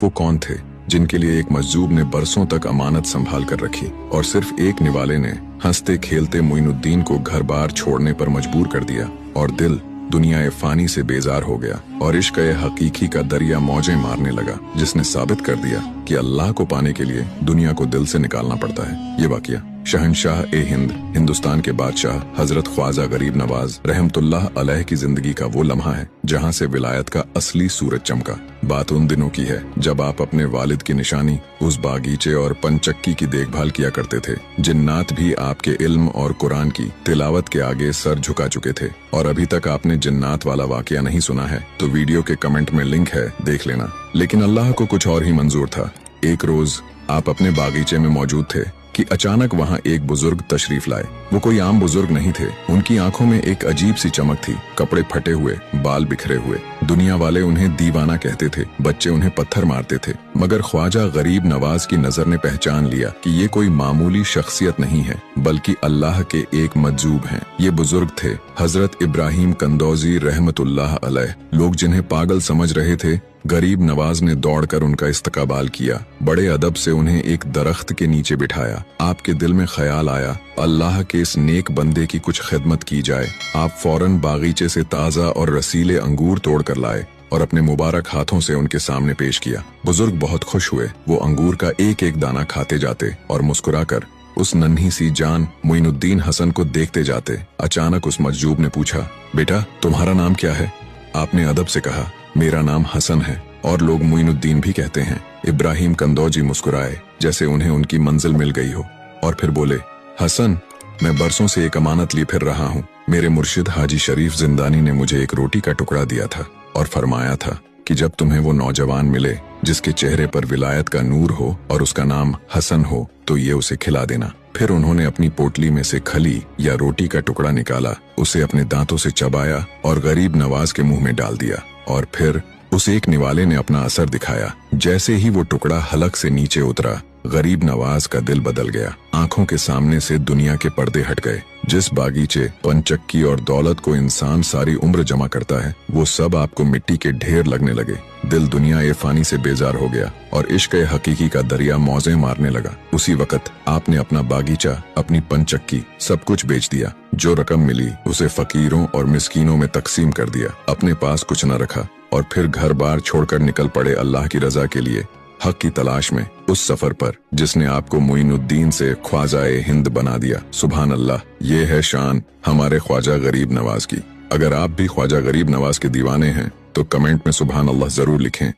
वो कौन थे जिनके लिए एक मजजूब ने बरसों तक अमानत संभाल कर रखी और सिर्फ एक निवाले ने हंसते खेलते मोइनुद्दीन को घर बार छोड़ने पर मजबूर कर दिया और दिल दुनिया फानी से बेजार हो गया और इश्क हकीकी का दरिया मौजें मारने लगा, जिसने साबित कर दिया कि अल्लाह को पाने के लिए दुनिया को दिल से निकालना पड़ता है। ये वाकया शहंशाह ए हिंद, हिंदुस्तान के बादशाह हजरत ख्वाजा गरीब नवाज रहमतुल्लाह अलैह की जिंदगी का वो लम्हा है जहाँ से विलायत का असली सूरज चमका। बात उन दिनों की है जब आप अपने वालिद की निशानी उस बागीचे और पंचक्की की देखभाल किया करते थे। जिन्नात भी आपके इल्म और कुरान की तिलावत के आगे सर झुका चुके थे। और अभी तक आपने जिन्नात वाला वाकया नहीं सुना है तो वीडियो के कमेंट में लिंक है, देख लेना। लेकिन अल्लाह को कुछ और ही मंजूर था। एक रोज आप अपने बागीचे में मौजूद थे कि अचानक वहाँ एक बुजुर्ग तशरीफ लाए। वो कोई आम बुजुर्ग नहीं थे। उनकी आंखों में एक अजीब सी चमक थी, कपड़े फटे हुए, बाल बिखरे हुए। दुनिया वाले उन्हें दीवाना कहते थे, बच्चे उन्हें पत्थर मारते थे, मगर ख्वाजा गरीब नवाज की नजर ने पहचान लिया कि ये कोई मामूली शख्सियत नहीं है बल्कि अल्लाह के एक मजजूब हैं। ये बुजुर्ग थे हजरत इब्राहिम कंदौजी रहमतुल्लाह अलैह। लोग जिन्हें पागल समझ रहे थे, गरीब नवाज ने दौड़कर उनका इस्तकबाल किया। बड़े अदब से उन्हें एक दरख्त के नीचे बिठाया। आपके दिल में ख्याल आया अल्लाह के इस नेक बंदे की कुछ खिदमत की जाए। आप फौरन बागीचे से ताज़ा और रसीले अंगूर तोड़ कर लाए और अपने मुबारक हाथों से उनके सामने पेश किया। बुजुर्ग बहुत खुश हुए। वो अंगूर का एक एक दाना खाते जाते और मुस्कुराकर उस नन्ही सी जान मोइनुद्दीन हसन को देखते जाते। अचानक उस मजजूब ने पूछा, बेटा तुम्हारा नाम क्या है? आपने अदब से कहा, मेरा नाम हसन है और लोग मोइनुद्दीन भी कहते हैं। इब्राहिम कंदौजी मुस्कुराए जैसे उन्हें उनकी मंजिल मिल गई हो और फिर बोले, हसन मैं बरसों से एक अमानत लिए फिर रहा हूँ। मेरे मुर्शिद हाजी शरीफ जिंदानी ने मुझे एक रोटी का टुकड़ा दिया था और फरमाया था कि जब तुम्हें वो नौजवान मिले जिसके चेहरे पर विलायत का नूर हो और उसका नाम हसन हो तो ये उसे खिला देना। फिर उन्होंने अपनी पोटली में से खली या रोटी का टुकड़ा निकाला, उसे अपने दांतों से चबाया और गरीब नवाज के मुंह में डाल दिया और फिर उस एक निवाले ने अपना असर दिखाया। जैसे ही वो टुकड़ा हलक से नीचे उतरा, गरीब नवाज का दिल बदल गया। आंखों के सामने से दुनिया के पर्दे हट गए। जिस बागीचे, पंचक्की और दौलत को इंसान सारी उम्र जमा करता है, वो सब आपको मिट्टी के ढेर लगने लगे। दिल दुनिया ये फानी से बेजार हो गया और इश्क हकीकी का दरिया मौजें मारने लगा। उसी वक्त आपने अपना बागीचा, अपनी पंचक्की, सब कुछ बेच दिया। जो रकम मिली उसे फकीरों और मिस्कीनों में तकसीम कर दिया। अपने पास कुछ न रखा और फिर घर बार छोड़कर निकल पड़े अल्लाह की रजा के लिए, हक की तलाश में, उस सफर पर जिसने आपको मोइनुद्दीन से ख्वाजा ए हिंद बना दिया। सुभान अल्लाह, ये है शान हमारे ख्वाजा गरीब नवाज की। अगर आप भी ख्वाजा गरीब नवाज के दीवाने हैं तो कमेंट में सुभान अल्लाह जरूर लिखें।